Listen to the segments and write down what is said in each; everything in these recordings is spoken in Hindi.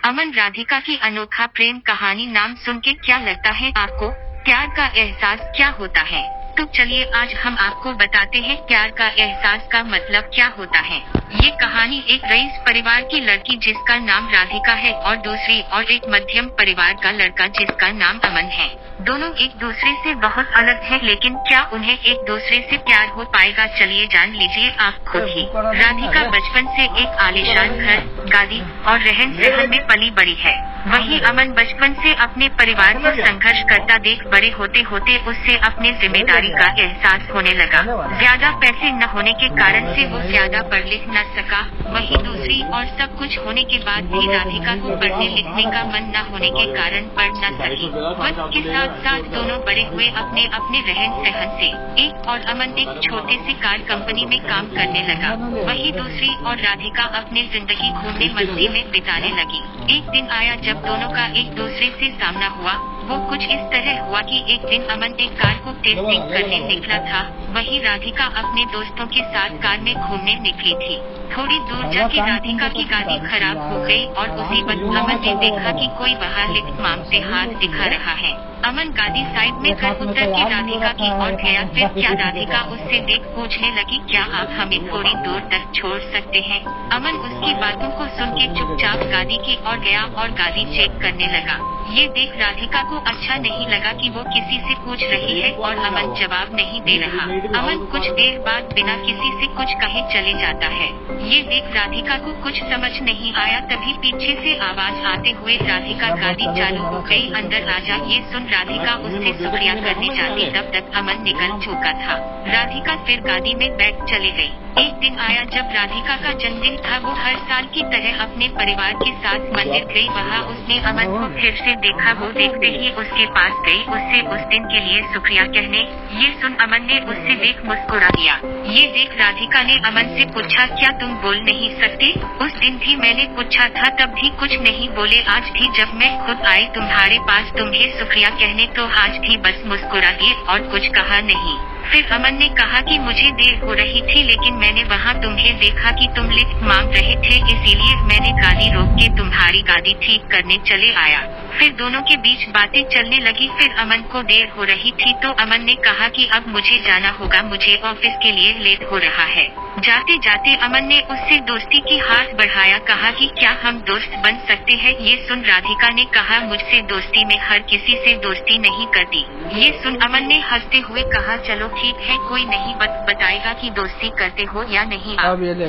अमन राधिका की अनोखा प्रेम कहानी नाम सुन के क्या लगता है आपको? प्यार का एहसास क्या होता है? तो चलिए आज हम आपको बताते हैं प्यार का एहसास का मतलब क्या होता है। ये कहानी एक रईस परिवार की लड़की जिसका नाम राधिका है और दूसरी और एक मध्यम परिवार का लड़का जिसका नाम अमन है। दोनों एक दूसरे से बहुत अलग हैं, लेकिन क्या उन्हें एक दूसरे से प्यार हो पाएगा? चलिए जान लीजिए आप खुद ही। राधिका बचपन से एक आलीशान घर, गाड़ी और रहन सहन में पली बड़ी है। वहीं अमन बचपन से अपने परिवार को संघर्ष करता देख बड़े होते होते उससे अपने जिम्मेदारी का एहसास होने लगा। ज्यादा पैसे न होने के कारण से वो ज्यादा पढ़ लिख न सका। वहीं दूसरी और सब कुछ होने के बाद भी राधिका को पढ़ने लिखने का मन न होने के कारण पढ़ न सकी। वक्त के साथ साथ दोनों बड़े हुए अपने अपने रहन सहन से। एक और अमन एक छोटे से कार कंपनी में काम करने लगा। वहीं दूसरी और राधिका अपनी जिंदगी घूमने मस्ती में बिताने लगी। एक दिन आया जब दोनों का एक दूसरे से सामना हुआ। वो कुछ इस तरह हुआ कि एक दिन अमन एक कार को टेस्टिंग करने निकला था, वहीं राधिका अपने दोस्तों के साथ कार में घूमने निकली थी। थोड़ी दूर जाके राधिका की गाड़ी खराब हो गई और उसी वक्त अमन ने देखा कि कोई बाहर लिफ्ट मांगते हाथ दिखा रहा है। अमन गाड़ी साइड में कर उतर के राधिका की ओर गया। फिर क्या राधिका उससे देख पूछने लगी, क्या आप हमें थोड़ी दूर तक छोड़ सकते हैं? अमन उसकी बातों को सुन के चुपचाप गाड़ी की ओर गया और गाड़ी चेक करने लगा। ये देख राधिका को अच्छा नहीं लगा कि वो किसी से पूछ रही है और अमन जवाब नहीं दे रहा। अमन कुछ देर बाद बिना किसी से कुछ कहे चले जाता है। ये देख राधिका को कुछ समझ नहीं आया। तभी पीछे से आवाज आते हुए राधिका गाड़ी चालू हो गई, अंदर आ जा। ये सुन राधिका उससे शुक्रिया करने जाती, तब तक अमन निकल चुका था। राधिका फिर गाड़ी में बैठ चली गई। एक दिन आया जब राधिका का जन्मदिन था। वो हर साल की तरह अपने परिवार के साथ मंदिर गई। वहाँ उसने अमन को फिर से देखा। वो देखते ही उसके पास गई उससे उस दिन के लिए शुक्रिया कहने। ये सुन अमन ने उससे देख मुस्कुरा दिया। ये देख राधिका ने अमन से पूछा, क्या तुम बोल नहीं सकते? उस दिन भी मैंने पूछा था, तब भी कुछ नहीं बोले। आज भी जब मैं खुद आई तुम्हारे पास तुम्हें शुक्रिया कहने तो आज भी बस मुस्कुरा दिए और कुछ कहा नहीं। फिर अमन ने कहा कि मुझे देर हो रही थी, लेकिन मैंने वहाँ तुम्हें देखा कि तुम लिफ्ट मांग रहे थे, इसीलिए मैंने गाड़ी रोक के तुम्हारी गाड़ी ठीक करने चले आया। फिर दोनों के बीच बातें चलने लगी। फिर अमन को देर हो रही थी तो अमन ने कहा कि अब मुझे जाना होगा, मुझे ऑफिस के लिए लेट हो रहा है। जाते जाते अमन ने उससे दोस्ती की हाथ बढ़ाया, कहा कि क्या हम दोस्त बन सकते हैं? ये सुन राधिका ने कहा, मुझसे दोस्ती में हर किसी से दोस्ती नहीं करती। ये सुन अमन ने हंसते हुए कहा, चलो ठीक है, कोई नहीं बताएगा कि दोस्ती करते हो या नहीं।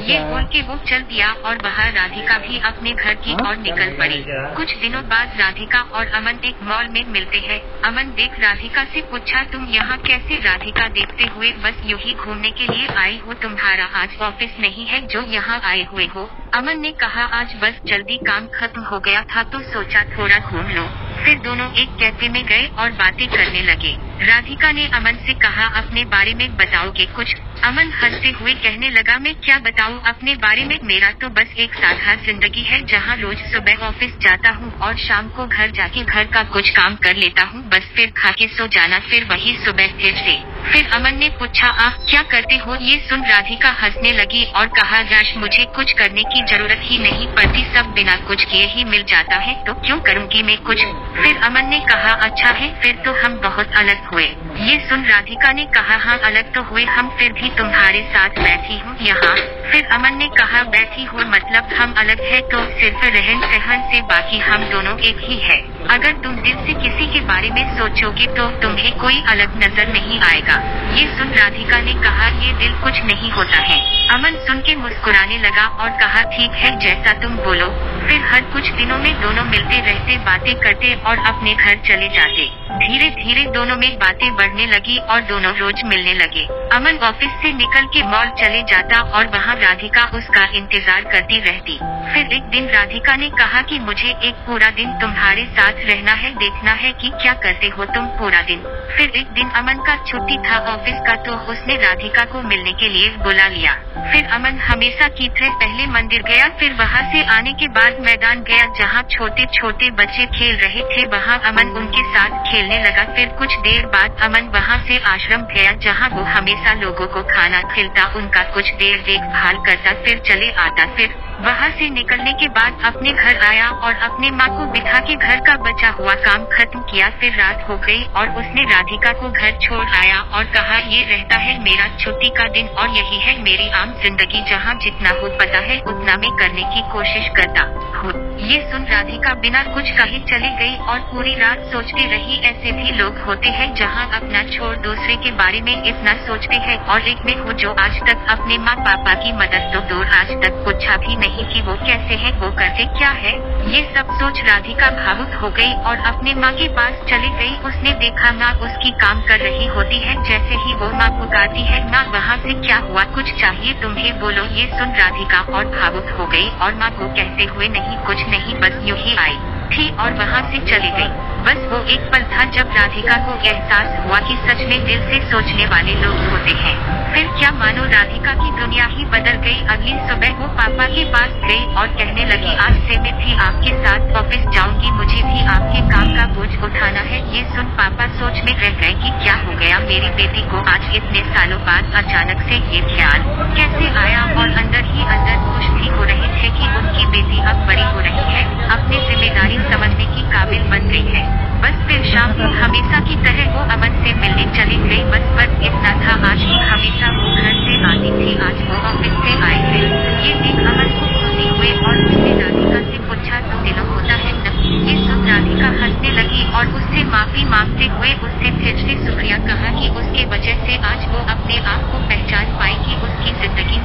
ये बोल के वो चल दिया और बाहर राधिका भी अपने घर की ओर निकल पड़ी। कुछ दिनों बाद राधिका और अमन एक मॉल में मिलते हैं। अमन देख राधिका से पूछा, तुम यहाँ कैसे? राधिका देखते हुए, बस यूं ही घूमने के लिए आई हो, तुम्हारा आज ऑफिस नहीं है जो यहाँ आए हुए हो? अमन ने कहा, आज बस जल्दी काम खत्म हो गया था तो सोचा थोड़ा घूम लो। फिर दोनों एक कैफे में गए और बातें करने लगे। राधिका ने अमन से कहा, अपने बारे में बताओगे कुछ? अमन हंसते हुए कहने लगा, मैं क्या बताऊं अपने बारे में? मेरा तो बस एक साधा जिंदगी है, जहां रोज सुबह ऑफिस जाता हूं और शाम को घर जाके घर का कुछ काम कर लेता हूं, बस फिर खा के सो जाना, फिर वही सुबह फिर से। फिर अमन ने पूछा, आप क्या करते हो? ये सुन राधिका हंसने लगी और कहा, याश मुझे कुछ करने की जरूरत ही नहीं पड़ती, सब बिना कुछ किए ही मिल जाता है, तो क्यों करूँगी मैं कुछ? फिर अमन ने कहा, अच्छा है, फिर तो हम बहुत अलग हुए। ये सुन राधिका ने कहा, हाँ अलग तो हुए हम, फिर भी तुम्हारे साथ बैठी हूँ यहाँ। फिर अमन ने कहा, बैठी हो मतलब हम अलग है तो सिर्फ रहन सहन से, बाकी हम दोनों एक ही है। अगर तुम दिल से किसी के बारे में सोचोगे तो तुम्हें कोई अलग नजर नहीं आएगा। ये सुन राधिका ने कहा, ये दिल कुछ नहीं होता है। अमन सुन के मुस्कुराने लगा और कहा, ठीक है जैसा तुम बोलो। फिर हर कुछ दिनों में दोनों मिलते रहते, बातें करते और अपने घर चले जाते। धीरे धीरे दोनों में बातें बढ़ने लगी और दोनों रोज मिलने लगे। अमन ऑफिस से निकल के मॉल चले जाता और वहाँ राधिका उसका इंतजार करती रहती। फिर एक दिन राधिका ने कहा कि मुझे एक पूरा दिन तुम्हारे साथ रहना है, देखना है कि क्या करते हो तुम पूरा दिन। फिर एक दिन अमन का छुट्टी था ऑफिस का तो उसने राधिका को मिलने के लिए बुला लिया। फिर अमन हमेशा की तरह पहले मंदिर गया, फिर वहाँ से आने के बाद मैदान गया जहाँ छोटे छोटे बच्चे खेल रहे थे, वहाँ अमन उनके साथ खेलने लगा। फिर कुछ देर बाद अमन वहाँ से आश्रम गया जहाँ वो हमेशा लोगों को खाना खिलता, उनका कुछ देर देखभाल करता, फिर चले आता। फिर वहाँ से निकलने के बाद अपने घर आया और अपने माँ को बिठा के घर का बचा हुआ काम खत्म किया। फिर रात हो गई और उसने राधिका को घर छोड़ आया और कहा, ये रहता है मेरा छुट्टी का दिन और यही है मेरी आम जिंदगी, जहाँ जितना हो पता है उतना मैं करने की कोशिश करता हूँ। ये सुन राधिका बिना कुछ कहे चली गई और पूरी रात सोचती रही। ऐसे भी लोग होते हैं जहाँ अपना छोड़ दूसरे के बारे में इतना सोचते हैं। और एक में हूँ जो आज तक अपने माँ पापा की मदद तो दूर आज तक पूछा भी नहीं कि वो कैसे है, वो करते क्या है। ये सब सोच राधिका भावुक हो गई और अपने माँ के पास चली गई। उसने देखा माँ उसकी काम कर रही होती है। जैसे ही वो माँ पुकारती है, माँ वहाँ से क्या हुआ, कुछ चाहिए तुम्हें, बोलो। ये सुन राधिका और भावुक हो गई और माँ को कहते हुए, नहीं कुछ नहीं, बस यूं ही आई थी और वहाँ से चली गई। बस वो एक पल था जब राधिका को एहसास हुआ कि सच में दिल से सोचने वाले लोग होते हैं। फिर क्या मानो राधिका की दुनिया ही बदल गई। अगली सुबह वो पापा के पास गई और कहने लगी, आज से मैं भी आपके साथ ऑफिस जाऊंगी, मुझे भी आपके काम का बोझ उठाना है। ये सुन पापा सोच में रह गए कि क्या हो गया मेरी बेटी को आज इतने सालों बाद अचानक से ये ख्याल कैसे आया। और अंदर ही अंदर खुश भी हो रहे थे कि उनकी बेटी अब बड़ी हो रही है, अपनी जिम्मेदारी समझने की काबिल बन गई है। बस फिर शाम को हमेशा की तरह वो अमन से मिलने चली गई। बस फर्क इतना था, आज भी हमेशा वो घर से आती थी, आज वो ऑफिस से आई थी। ये देख अमन को खुशी हुई और उसने राधिका से पूछा, तो दिनों होता है न। ये सुन राधिका हंसने लगी और उससे माफी मांगते हुए उससे फिर से शुक्रिया कहा कि उसके वजह से आज वो अपने आप को पहचान पाई कि उसकी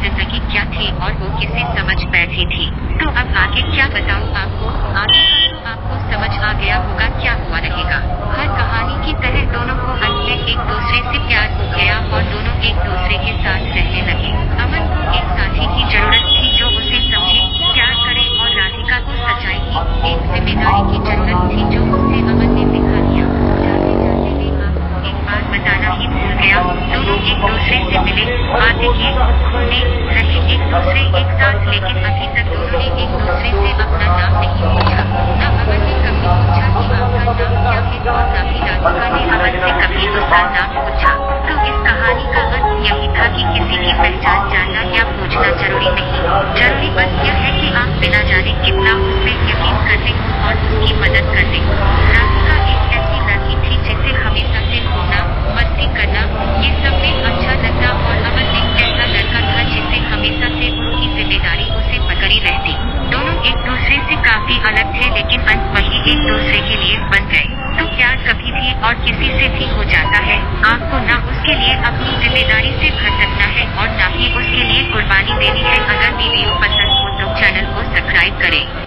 जिंदगी क्या थी और वो किसे समझ बैठी थी। तो अब आगे क्या बताऊँ आपको, आगे का तो आपको समझ आ गया होगा क्या हुआ रहेगा। हर कहानी की तरह दोनों को अंत में एक दूसरे से प्यार हो गया और दोनों एक दूसरे के साथ रहने लगे। अमन को एक साथी की जरूरत थी जो उसे समझे, प्यार करे और राधिका को सच्चाई की एक जिम्मेदारी की जरूरत थी जो उसे अमन ने दिखा दिया। जाते जाते मैं आपको एक बात बताना ही भूल गया, दोनों एक दूसरे से मिले, बातें की, घूमे, रहे एक दूसरे एक साथ, लेकिन अभी तक दोनों ने एक दूसरे से अपना नाम नहीं पूछा। न अमन ने कभी पूछा कि आपका नाम क्या है और न ही राधिका ने अमन से कभी उसका नाम पूछा। तो इस कहानी का अर्थ यही था कि किसी की पहचान जानना या पूछना जरूरी नहीं, जरूरी बस यह है कि आप बिना जाने कितना उस पर यकीन करते हो और उसकी मदद करते हो। राधिका एक ऐसी लड़की थी जिसे हमेशा से घूमना, मस्ती करना, ये सब में अच्छा लगता और अमन एक ऐसा लड़का था जिसे हमेशा से उसकी जिम्मेदारी उसे पकड़ी रहती। दोनों एक दूसरे से काफी अलग थे लेकिन अंत वही एक दूसरे के लिए बन गए। तो प्यार कभी भी और किसी से भी हो जाता है, आपको ना उसके लिए अपनी जिम्मेदारी से भटकना है और ना ही उसके लिए कुर्बानी देनी है। अगर वीडियो पसंद हो तो चैनल को सब्सक्राइब करें।